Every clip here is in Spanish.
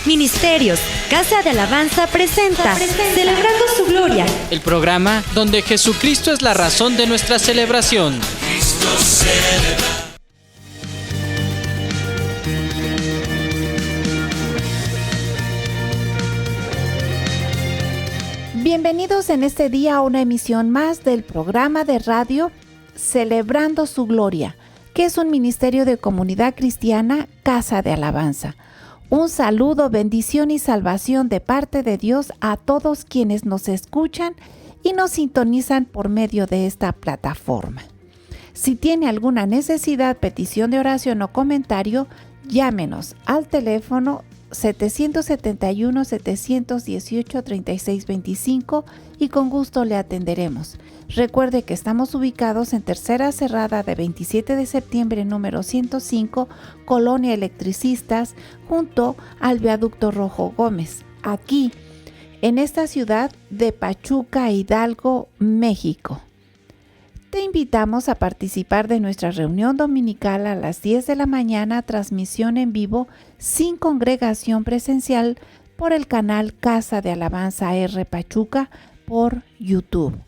Ministerios, Casa de Alabanza presenta Celebrando su Gloria, el programa donde Jesucristo es la razón de nuestra celebración. Cristo celebra. Bienvenidos en este día a una emisión más del programa de radio Celebrando su Gloria, que es un ministerio de comunidad cristiana, Casa de Alabanza. Un saludo, bendición y salvación de parte de Dios a todos quienes nos escuchan y nos sintonizan por medio de esta plataforma. Si tiene alguna necesidad, petición de oración o comentario, llámenos al teléfono 771-718-3625 y con gusto le atenderemos. Recuerde que estamos ubicados en Tercera Cerrada de 27 de septiembre número 105, Colonia Electricistas, junto al Viaducto Rojo Gómez, aquí en esta ciudad de Pachuca, Hidalgo, México. Te invitamos a participar de nuestra reunión dominical a las 10 de la mañana, transmisión en vivo sin congregación presencial por el canal Casa de Alabanza R Pachuca por YouTube.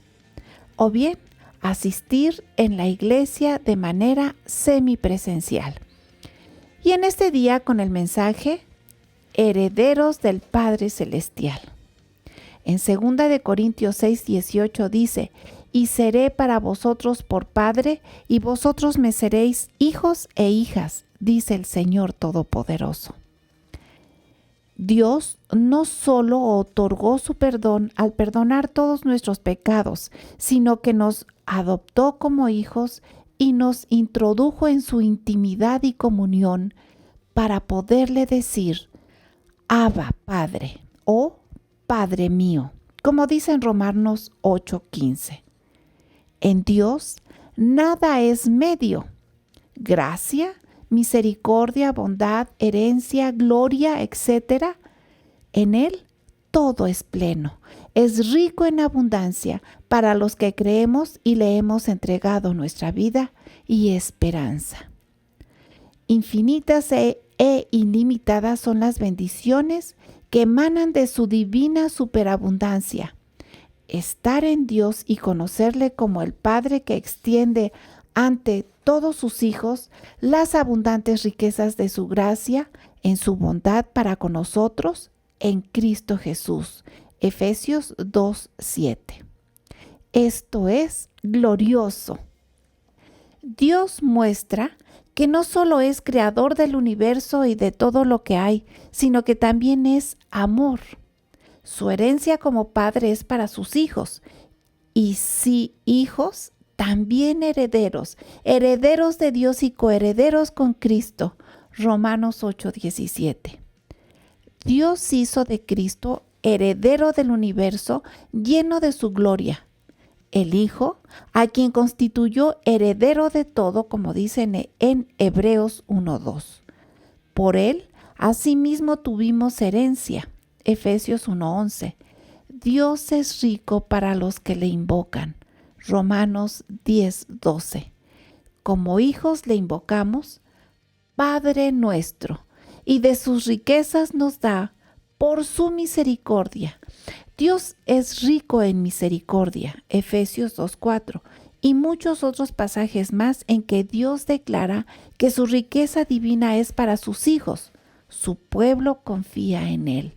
O bien, asistir en la iglesia de manera semipresencial. Y en este día con el mensaje, herederos del Padre Celestial. En 2 de Corintios 6:18 dice: y seré para vosotros por Padre, y vosotros me seréis hijos e hijas, dice el Señor Todopoderoso. Dios no solo otorgó su perdón al perdonar todos nuestros pecados, sino que nos adoptó como hijos y nos introdujo en su intimidad y comunión para poderle decir, Abba, Padre, o Padre mío, como dice en Romanos 8:15. En Dios nada es medio. Gracia, misericordia, bondad, herencia, gloria, etc. En Él todo es pleno. Es rico en abundancia para los que creemos y le hemos entregado nuestra vida y esperanza. Infinitas e ilimitadas son las bendiciones que emanan de su divina superabundancia. Estar en Dios y conocerle como el Padre que extiende ante todos sus hijos las abundantes riquezas de su gracia en su bondad para con nosotros en Cristo Jesús. Efesios 2:7. Esto es glorioso. Dios muestra que no solo es creador del universo y de todo lo que hay, sino que también es amor. Su herencia como padre es para sus hijos, y si hijos, también herederos, herederos de Dios y coherederos con Cristo. Romanos 8:17. Dios hizo de Cristo heredero del universo lleno de su gloria. El Hijo, a quien constituyó heredero de todo, como dicen en Hebreos 1:2. Por él, asimismo tuvimos herencia. Efesios 1:11. Dios es rico para los que le invocan. Romanos 10:12. Como hijos le invocamos, Padre nuestro, y de sus riquezas nos da por su misericordia. Dios es rico en misericordia. Efesios 2:4. Y muchos otros pasajes más en que Dios declara que su riqueza divina es para sus hijos. Su pueblo confía en Él.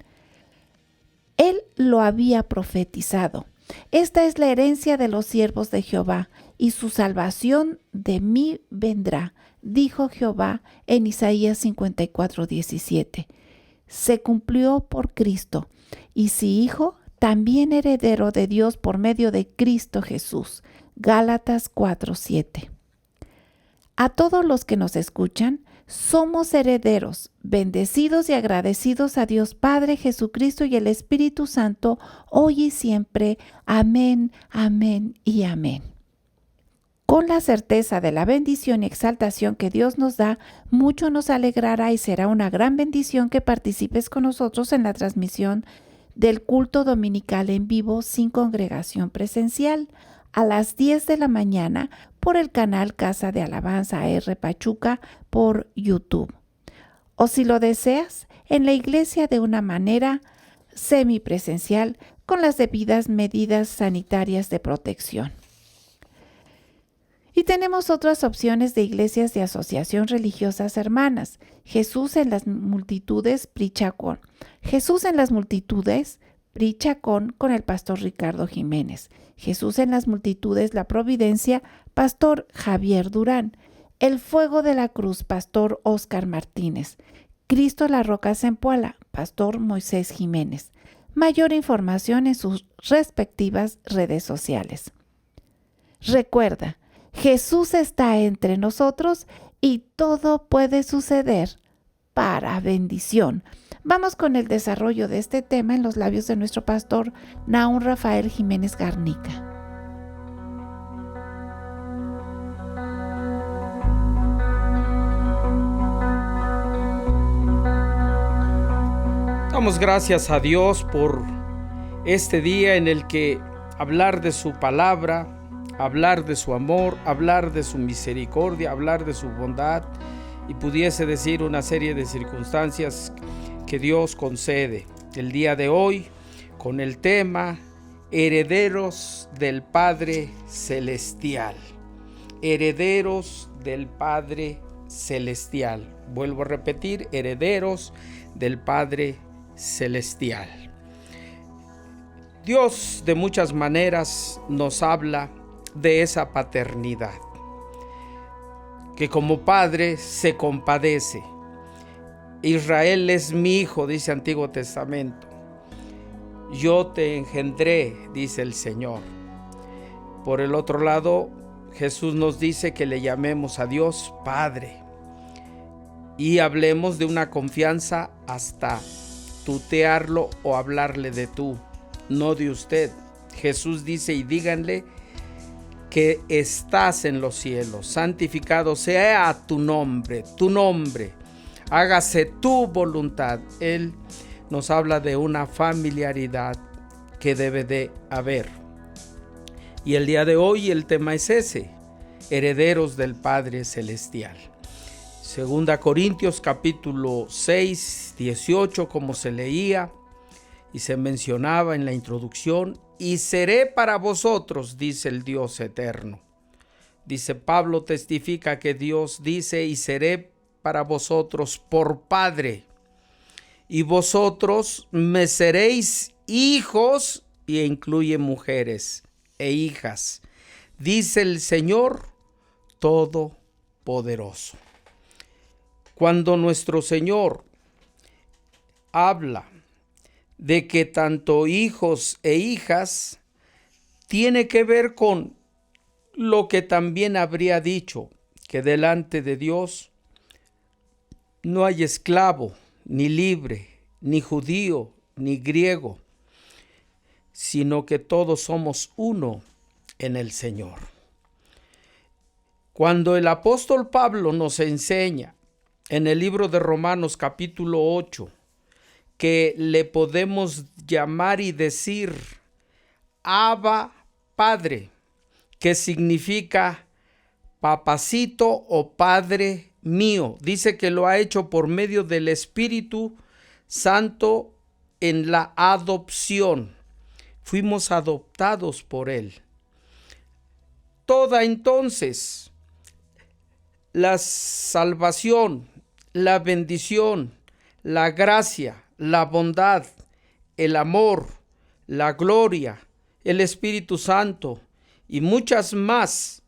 Él lo había profetizado. Esta es la herencia de los siervos de Jehová, y su salvación de mí vendrá, dijo Jehová en Isaías 54:17. Se cumplió por Cristo, y si hijo, también heredero de Dios por medio de Cristo Jesús. Gálatas 4:7. A todos los que nos escuchan, somos herederos, bendecidos y agradecidos a Dios Padre, Jesucristo y el Espíritu Santo, hoy y siempre. Amén, amén y amén. Con la certeza de la bendición y exaltación que Dios nos da, mucho nos alegrará y será una gran bendición que participes con nosotros en la transmisión del culto dominical en vivo sin congregación presencial a las 10 de la mañana por el canal Casa de Alabanza R Pachuca por YouTube. o si lo deseas, en la iglesia de una manera semipresencial con las debidas medidas sanitarias de protección. Y tenemos otras opciones de iglesias de asociación religiosas hermanas. Jesús en las multitudes, Prichacón. Jesús en las multitudes, Prichacón con el pastor Ricardo Jiménez. Jesús en las multitudes, La Providencia, pastor Javier Durán. El Fuego de la Cruz, pastor Óscar Martínez. Cristo la Roca Zempoala, pastor Moisés Jiménez. Mayor información en sus respectivas redes sociales. Recuerda, Jesús está entre nosotros y todo puede suceder para bendición. Vamos con el desarrollo de este tema en los labios de nuestro pastor Nahum Rafael Jiménez Garnica. Damos gracias a Dios por este día en el que hablar de su palabra, hablar de su amor, hablar de su misericordia, hablar de su bondad y pudiese decir una serie de circunstancias que Dios concede. El día de hoy con el tema herederos del Padre Celestial. Herederos del Padre Celestial. Vuelvo a repetir, herederos del Padre Celestial. Dios de muchas maneras nos habla de esa paternidad, que como padre se compadece. Israel es mi hijo, dice Antiguo Testamento. Yo te engendré, dice el Señor. Por el otro lado, Jesús nos dice que le llamemos a Dios Padre y hablemos de una confianza hasta tutearlo o hablarle de tú, no de usted. Jesús dice y díganle que estás en los cielos, santificado sea tu nombre, hágase tu voluntad. Él nos habla de una familiaridad que debe de haber. Y el día de hoy el tema es ese, herederos del Padre Celestial. Segunda Corintios capítulo 6, 18, como se leía y se mencionaba en la introducción, y seré para vosotros, dice el Dios eterno. Dice Pablo, testifica que Dios dice, y seré para vosotros por Padre, y vosotros me seréis hijos, y incluye mujeres e hijas, dice el Señor Todopoderoso. Cuando nuestro Señor habla de que tanto hijos e hijas, tiene que ver con lo que también habría dicho, que delante de Dios no hay esclavo, ni libre, ni judío, ni griego, sino que todos somos uno en el Señor. Cuando el apóstol Pablo nos enseña en el libro de Romanos capítulo 8, que le podemos llamar y decir Abba Padre, que significa papacito o Padre mío. Dice que lo ha hecho por medio del Espíritu Santo en la adopción. Fuimos adoptados por Él. Toda entonces la salvación, la bendición, la gracia, la bondad, el amor, la gloria, el Espíritu Santo y muchos más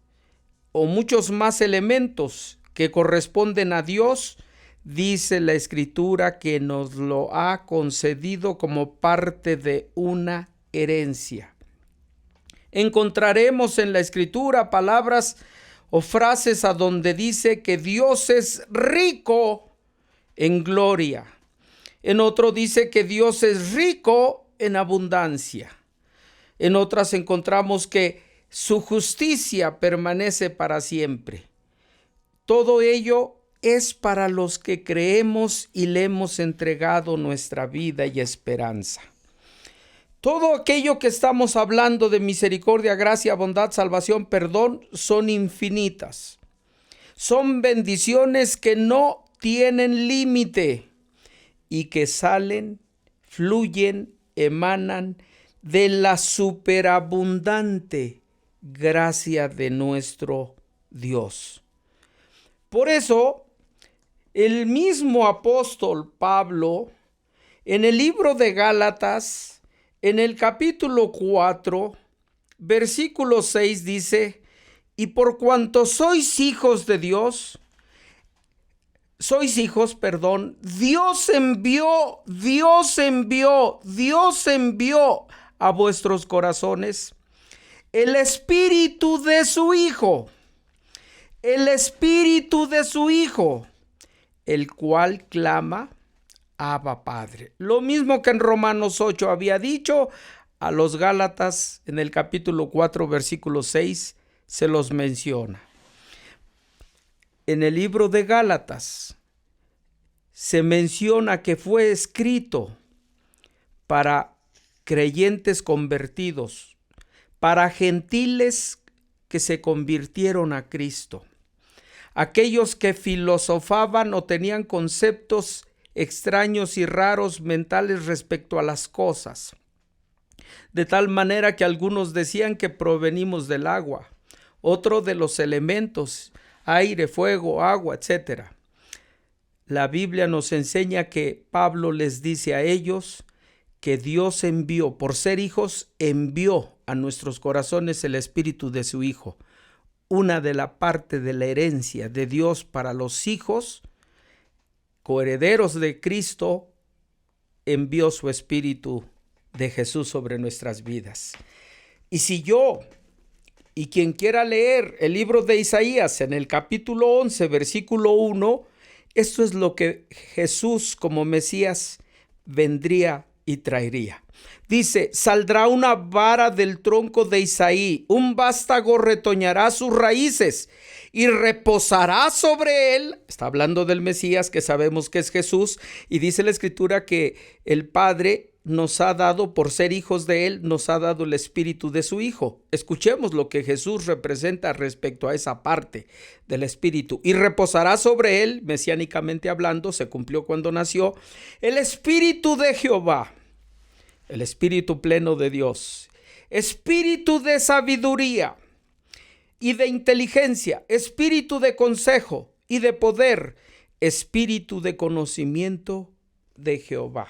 elementos que corresponden a Dios, dice la Escritura que nos lo ha concedido como parte de una herencia. Encontraremos en la Escritura palabras o frases a donde dice que Dios es rico en gloria. En otro dice que Dios es rico en abundancia. En otras encontramos que su justicia permanece para siempre. Todo ello es para los que creemos y le hemos entregado nuestra vida y esperanza. Todo aquello que estamos hablando de misericordia, gracia, bondad, salvación, perdón, son infinitas. Son bendiciones que no tienen límite y que salen, fluyen, emanan de la superabundante gracia de nuestro Dios. Por eso, el mismo apóstol Pablo, en el libro de Gálatas, en el capítulo 4, versículo 6 dice: y por cuanto sois hijos de Dios, Dios envió a vuestros corazones el Espíritu de su Hijo, el cual clama: Abba, Padre. Lo mismo que en Romanos 8 había dicho, a los Gálatas en el capítulo 4, versículo 6, se los menciona. En el libro de Gálatas se menciona que fue escrito para creyentes convertidos, para gentiles que se convirtieron a Cristo, aquellos que filosofaban o tenían conceptos extraños y raros mentales respecto a las cosas, de tal manera que algunos decían que provenimos del agua, otro de los elementos, aire, fuego, agua, etc. La Biblia nos enseña que Pablo les dice a ellos que Dios envió, por ser hijos, envió a nuestros corazones el Espíritu de su Hijo. Una de la parte de la herencia de Dios para los hijos, coherederos de Cristo, envió su Espíritu de Jesús sobre nuestras vidas. Y si yo y quien quiera leer el libro de Isaías en el capítulo 11, versículo 1, esto es lo que Jesús como Mesías vendría y traería. Dice: saldrá una vara del tronco de Isaí, un vástago retoñará sus raíces y reposará sobre él. Está hablando del Mesías, que sabemos que es Jesús, y dice la Escritura que el Padre nos ha dado, por ser hijos de él, nos ha dado el Espíritu de su Hijo. Escuchemos lo que Jesús representa respecto a esa parte del Espíritu. Y reposará sobre él, mesiánicamente hablando, se cumplió cuando nació, el Espíritu de Jehová, el Espíritu pleno de Dios, Espíritu de sabiduría y de inteligencia, Espíritu de consejo y de poder, Espíritu de conocimiento de Jehová,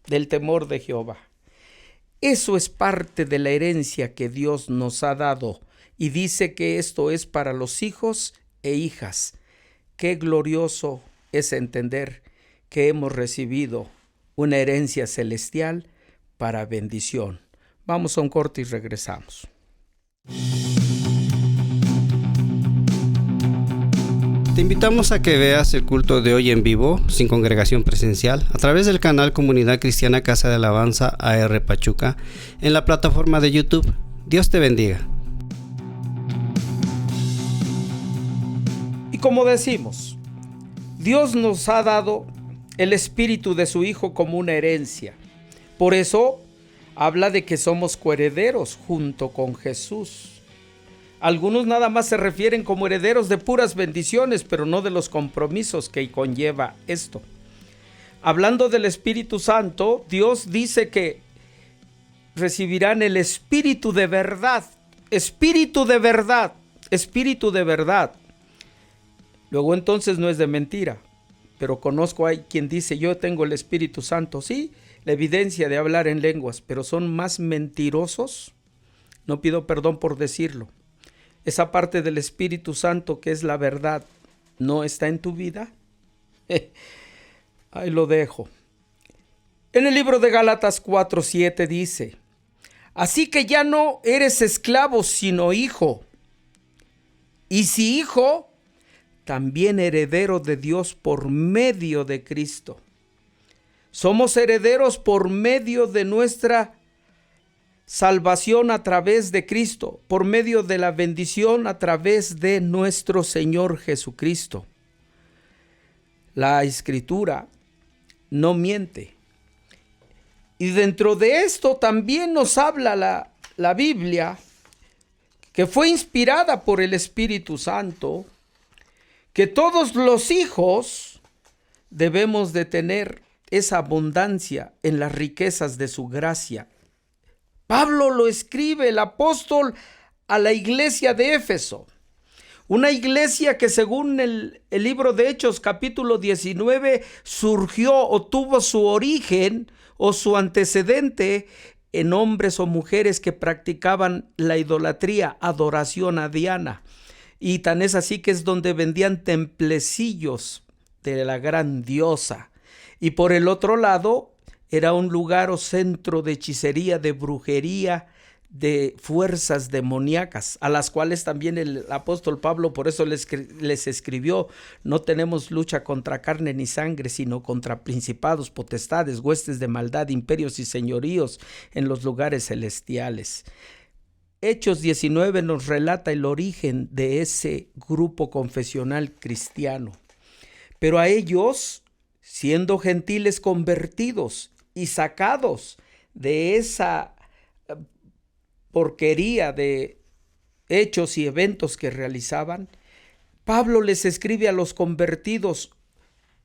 del temor de Jehová. Eso es parte de la herencia que Dios nos ha dado, y dice que esto es para los hijos e hijas. Qué glorioso es entender que hemos recibido una herencia celestial para bendición. Vamos a un corte y regresamos. Te invitamos a que veas el culto de hoy en vivo, sin congregación presencial, a través del canal Comunidad Cristiana Casa de Alabanza AR Pachuca, en la plataforma de YouTube. Dios te bendiga. Y como decimos, Dios nos ha dado el Espíritu de su Hijo como una herencia. Por eso habla de que somos coherederos junto con Jesús. Algunos nada más se refieren como herederos de puras bendiciones, pero no de los compromisos que conlleva esto. Hablando del Espíritu Santo, Dios dice que recibirán el Espíritu de verdad, Espíritu de verdad, Espíritu de verdad. Luego entonces no es de mentira, pero conozco a quien dice: yo tengo el Espíritu Santo. Sí, la evidencia de hablar en lenguas, pero son más mentirosos. No pido perdón por decirlo. Esa parte del Espíritu Santo que es la verdad, ¿no está en tu vida? Ahí lo dejo. En el libro de Gálatas 4:7 dice: así que ya no eres esclavo, sino hijo. Y si hijo, también heredero de Dios por medio de Cristo. Somos herederos por medio de nuestra salvación a través de Cristo, por medio de la bendición a través de nuestro Señor Jesucristo. La Escritura no miente. Y dentro de esto también nos habla la Biblia, que fue inspirada por el Espíritu Santo, que todos los hijos debemos de tener esa abundancia en las riquezas de su gracia. Pablo lo escribe, el apóstol, a la iglesia de Éfeso. Una iglesia que según el libro de Hechos capítulo 19 surgió o tuvo su origen o su antecedente en hombres o mujeres que practicaban la idolatría, adoración a Diana. Y tan es así que es donde vendían templecillos de la gran diosa. Y por el otro lado era un lugar o centro de hechicería, de brujería, de fuerzas demoníacas, a las cuales también el apóstol Pablo por eso les escribió: no tenemos lucha contra carne ni sangre, sino contra principados, potestades, huestes de maldad, imperios y señoríos en los lugares celestiales. Hechos 19 nos relata el origen de ese grupo confesional cristiano. Pero a ellos, siendo gentiles convertidos y sacados de esa porquería de hechos y eventos que realizaban, Pablo les escribe a los convertidos.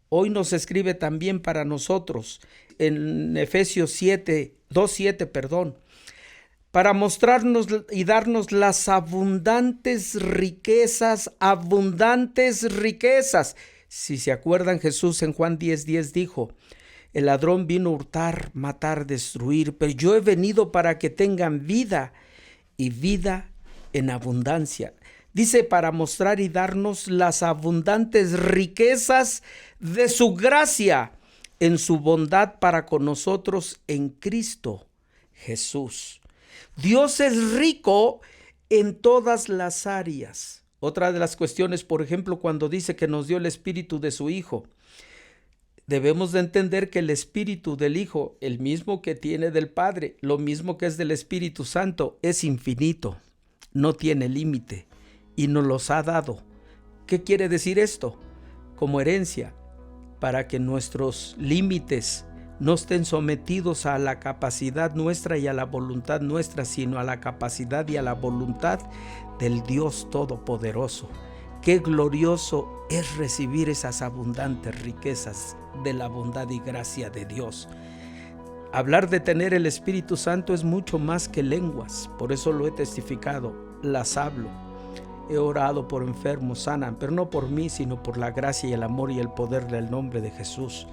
Hoy nos escribe también para nosotros en Efesios 2:7, para mostrarnos y darnos las abundantes riquezas. Si se acuerdan, Jesús en Juan 10:10 dijo: el ladrón vino a hurtar, matar, destruir, pero yo he venido para que tengan vida y vida en abundancia. Dice, para mostrar y darnos las abundantes riquezas de su gracia en su bondad para con nosotros en Cristo Jesús. Dios es rico en todas las áreas. Otra de las cuestiones, por ejemplo, cuando dice que nos dio el espíritu de su Hijo, debemos de entender que el espíritu del Hijo, el mismo que tiene del Padre, lo mismo que es del Espíritu Santo, es infinito, no tiene límite y nos los ha dado. ¿Qué quiere decir esto? Como herencia, para que nuestros límites no estén sometidos a la capacidad nuestra y a la voluntad nuestra, sino a la capacidad y a la voluntad del Dios Todopoderoso. Qué glorioso es recibir esas abundantes riquezas de la bondad y gracia de Dios. Hablar de tener el Espíritu Santo es mucho más que lenguas, por eso lo he testificado, las hablo. He orado por enfermos, sanan, pero no por mí, sino por la gracia y el amor y el poder del nombre de Jesús.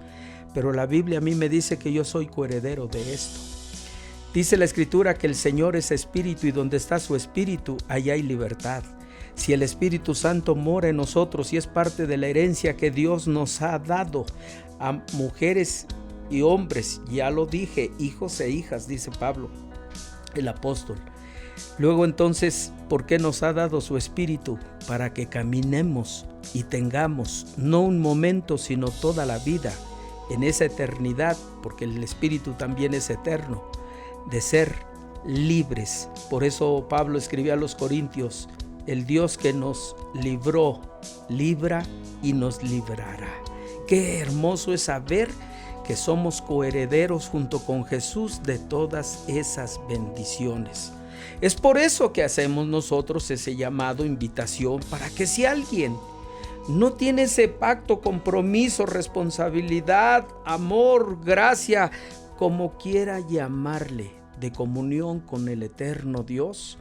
Pero la Biblia a mí me dice que yo soy coheredero de esto. Dice la Escritura que el Señor es Espíritu y donde está su Espíritu, allá hay libertad. Si el Espíritu Santo mora en nosotros y es parte de la herencia que Dios nos ha dado a mujeres y hombres, ya lo dije, hijos e hijas, dice Pablo, el apóstol. Luego entonces, ¿por qué nos ha dado su Espíritu? Para que caminemos y tengamos no un momento, sino toda la vida en esa eternidad, porque el Espíritu también es eterno, de ser libres. Por eso Pablo escribió a los Corintios: el Dios que nos libró, libra y nos librará. Qué hermoso es saber que somos coherederos junto con Jesús de todas esas bendiciones. Es por eso que hacemos nosotros ese llamado, invitación, para que si alguien no tiene ese pacto, compromiso, responsabilidad, amor, gracia, como quiera llamarle, de comunión con el eterno Dios,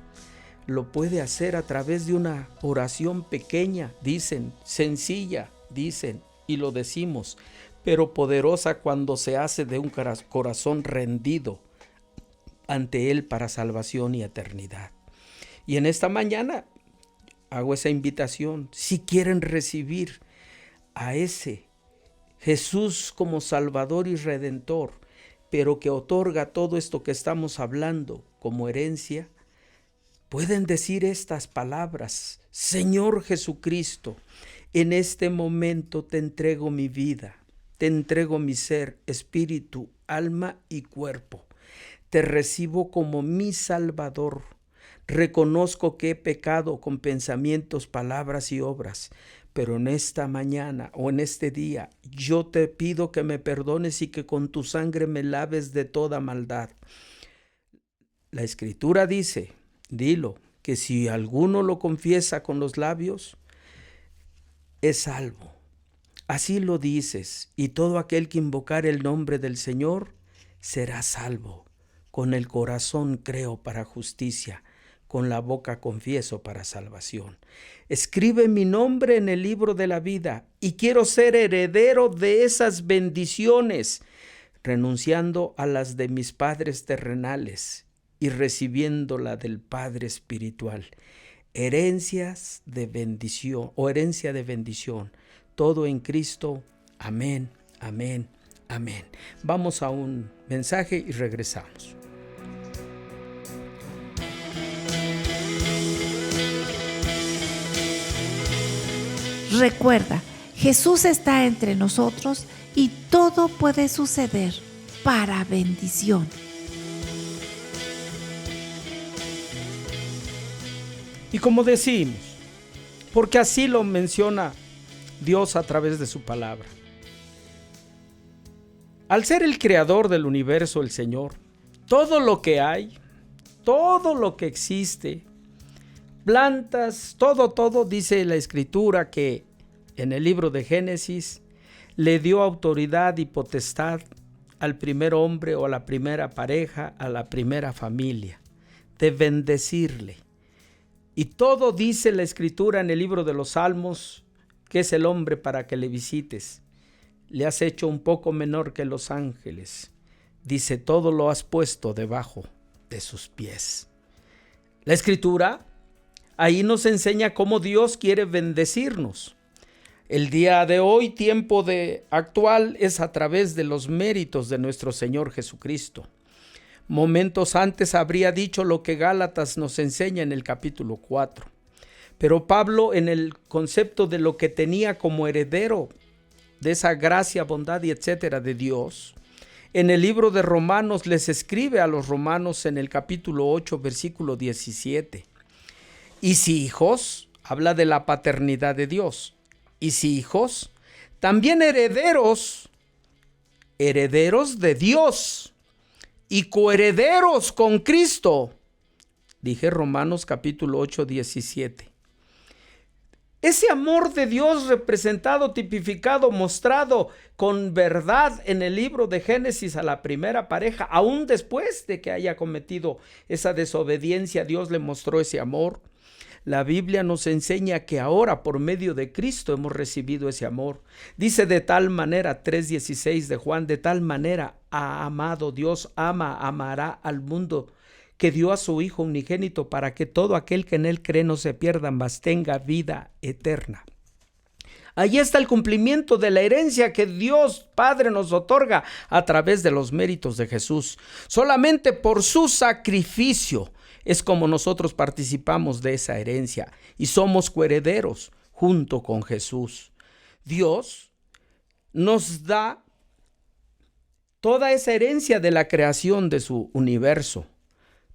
lo puede hacer a través de una oración pequeña, dicen, sencilla, dicen, y lo decimos, pero poderosa cuando se hace de un corazón rendido ante Él para salvación y eternidad. Y en esta mañana hago esa invitación. Si quieren recibir a ese Jesús como Salvador y Redentor, pero que otorga todo esto que estamos hablando como herencia, pueden decir estas palabras: Señor Jesucristo, en este momento te entrego mi vida, te entrego mi ser, espíritu, alma y cuerpo. Te recibo como mi Salvador. Reconozco que he pecado con pensamientos, palabras y obras, pero en esta mañana o en este día yo te pido que me perdones y que con tu sangre me laves de toda maldad. La Escritura dice, dilo, que si alguno lo confiesa con los labios, es salvo. Así lo dices, y todo aquel que invocare el nombre del Señor será salvo. Con el corazón creo para justicia, con la boca confieso para salvación. Escribe mi nombre en el libro de la vida y quiero ser heredero de esas bendiciones, renunciando a las de mis padres terrenales y recibiendo la del Padre espiritual. Herencias de bendición o herencia de bendición. Todo en Cristo. Amén, amén, amén. Vamos a un mensaje y regresamos. Recuerda, Jesús está entre nosotros y todo puede suceder para bendición. Y como decimos, porque así lo menciona Dios a través de su palabra. Al ser el creador del universo, el Señor, todo lo que hay, todo lo que existe, plantas, todo, dice la Escritura que en el libro de Génesis le dio autoridad y potestad al primer hombre o a la primera pareja, a la primera familia, de bendecirle. Y todo dice la Escritura en el libro de los Salmos, que es el hombre para que le visites. Le has hecho un poco menor que los ángeles. Dice, todo lo has puesto debajo de sus pies. La Escritura ahí nos enseña cómo Dios quiere bendecirnos. El día de hoy, tiempo actual, es a través de los méritos de nuestro Señor Jesucristo. Momentos antes habría dicho lo que Gálatas nos enseña en el capítulo 4. Pero Pablo, en el concepto de lo que tenía como heredero de esa gracia, bondad y etcétera de Dios, en el libro de Romanos les escribe a los romanos en el capítulo 8, versículo 17. Y si hijos, habla de la paternidad de Dios. Y si hijos, también herederos de Dios y coherederos con Cristo. Dije Romanos capítulo 8, 17. Ese amor de Dios representado, tipificado, mostrado con verdad en el libro de Génesis a la primera pareja, aún después de que haya cometido esa desobediencia, Dios le mostró ese amor. La Biblia nos enseña que ahora por medio de Cristo hemos recibido ese amor. Dice de tal manera, 3:16 de Juan, de tal manera ha amado Dios, amará al mundo, que dio a su Hijo unigénito para que todo aquel que en él cree no se pierda, mas tenga vida eterna. Ahí está el cumplimiento de la herencia que Dios Padre nos otorga a través de los méritos de Jesús. Solamente por su sacrificio es como nosotros participamos de esa herencia y somos coherederos junto con Jesús. Dios nos da toda esa herencia de la creación de su universo.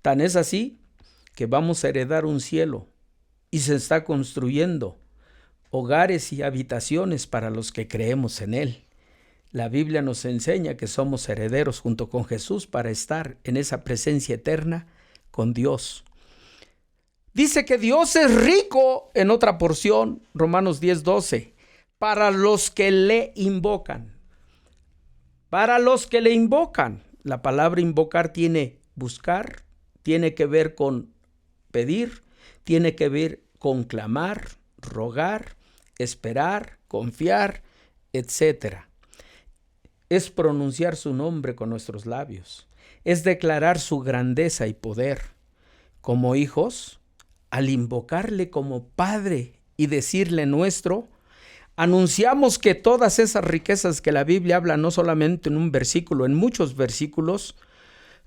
Tan es así que vamos a heredar un cielo y se está construyendo hogares y habitaciones para los que creemos en Él. La Biblia nos enseña que somos herederos junto con Jesús para estar en esa presencia eterna con Dios. Dice que Dios es rico en otra porción, Romanos 10:12, para los que le invocan. Para los que le invocan. La palabra invocar tiene buscar, tiene que ver con pedir, tiene que ver con clamar, rogar, esperar, confiar, etc. Es pronunciar su nombre con nuestros labios. Es declarar su grandeza y poder. Como hijos, al invocarle como Padre y decirle nuestro, anunciamos que todas esas riquezas que la Biblia habla, no solamente en un versículo, en muchos versículos,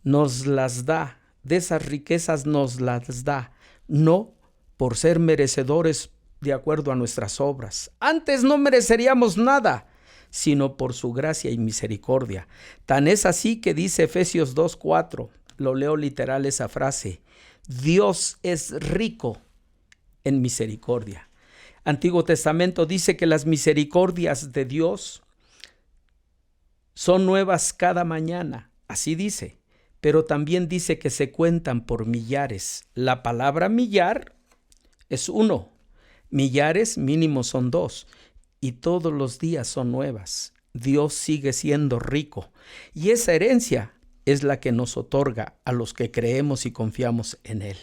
nos las da. De esas riquezas nos las da, no por ser merecedores de acuerdo a nuestras obras. Antes no mereceríamos nada, sino por su gracia y misericordia. Tan es así que dice Efesios 2:4, lo leo literal esa frase, Dios es rico en misericordia. Antiguo Testamento dice que las misericordias de Dios son nuevas cada mañana, así dice, pero también dice que se cuentan por millares. La palabra millar es 1, millares mínimo son 2. y todos los días son nuevas. Dios sigue siendo rico y esa herencia es la que nos otorga a los que creemos y confiamos en Él.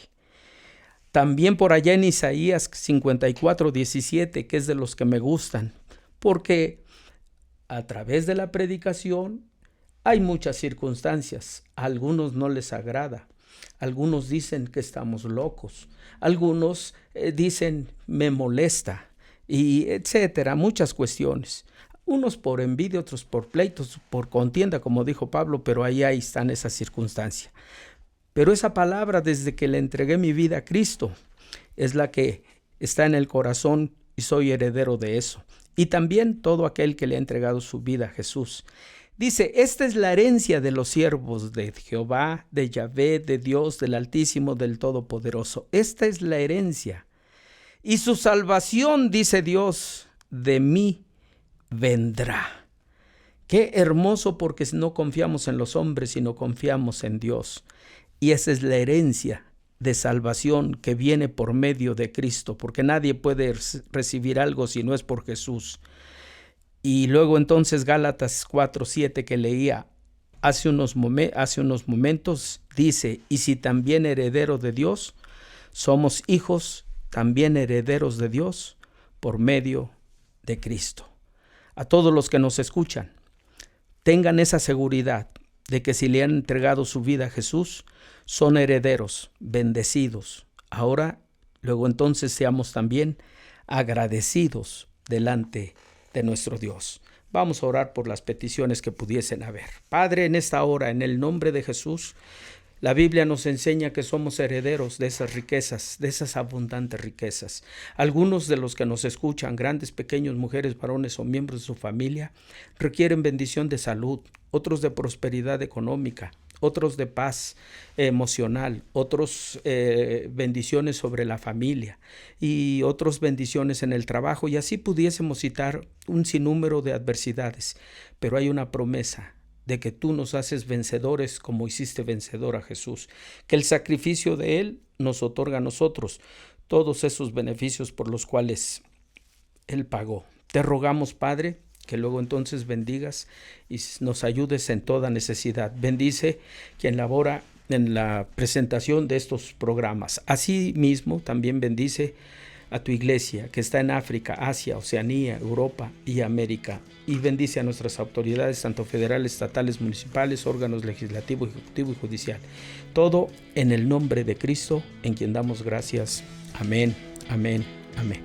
También por allá en Isaías 54:17, que es de los que me gustan, porque a través de la predicación hay muchas circunstancias. A algunos no les agrada, algunos dicen que estamos locos, algunos dicen me molesta, y etcétera, muchas cuestiones. Unos por envidia, otros por pleitos, por contienda, como dijo Pablo, pero ahí están esas circunstancias. Pero esa palabra, desde que le entregué mi vida a Cristo, es la que está en el corazón y soy heredero de eso. Y también todo aquel que le ha entregado su vida a Jesús. Dice, esta es la herencia de los siervos de Jehová, de Yahvé, de Dios, del Altísimo, del Todopoderoso. Esta es la herencia. Y su salvación, dice Dios, de mí vendrá. Qué hermoso, porque no confiamos en los hombres, sino confiamos en Dios. Y esa es la herencia de salvación que viene por medio de Cristo, porque nadie puede recibir algo si no es por Jesús. Y luego entonces Gálatas 4:7 que leía hace unos momentos dice, y si también heredero de Dios, somos hijos también herederos de Dios por medio de Cristo. A todos los que nos escuchan, tengan esa seguridad de que si le han entregado su vida a Jesús, son herederos, bendecidos. Ahora, luego entonces seamos también agradecidos delante de nuestro Dios. Vamos a orar por las peticiones que pudiesen haber. Padre, en esta hora, en el nombre de Jesús, la Biblia nos enseña que somos herederos de esas riquezas, de esas abundantes riquezas. Algunos de los que nos escuchan, grandes, pequeños, mujeres, varones o miembros de su familia, requieren bendición de salud, otros de prosperidad económica, otros de paz emocional, otros bendiciones sobre la familia y otros bendiciones en el trabajo, y así pudiésemos citar un sinnúmero de adversidades. Pero hay una promesa de que tú nos haces vencedores como hiciste vencedor a Jesús, que el sacrificio de Él nos otorga a nosotros todos esos beneficios por los cuales Él pagó. Te rogamos, Padre, que luego entonces bendigas y nos ayudes en toda necesidad. Bendice quien labora en la presentación de estos programas. Asimismo, también bendice a tu iglesia que está en África, Asia, Oceanía, Europa y América. Y bendice a nuestras autoridades, tanto federales, estatales, municipales, órganos legislativo, ejecutivo y judicial. Todo en el nombre de Cristo, en quien damos gracias. Amén, amén, amén.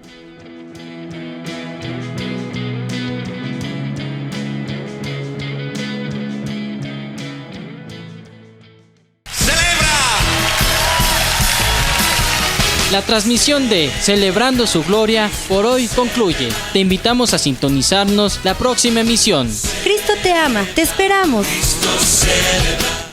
La transmisión de Celebrando su Gloria por hoy concluye. Te invitamos a sintonizarnos la próxima emisión. Cristo te ama, te esperamos. Cristo celebra.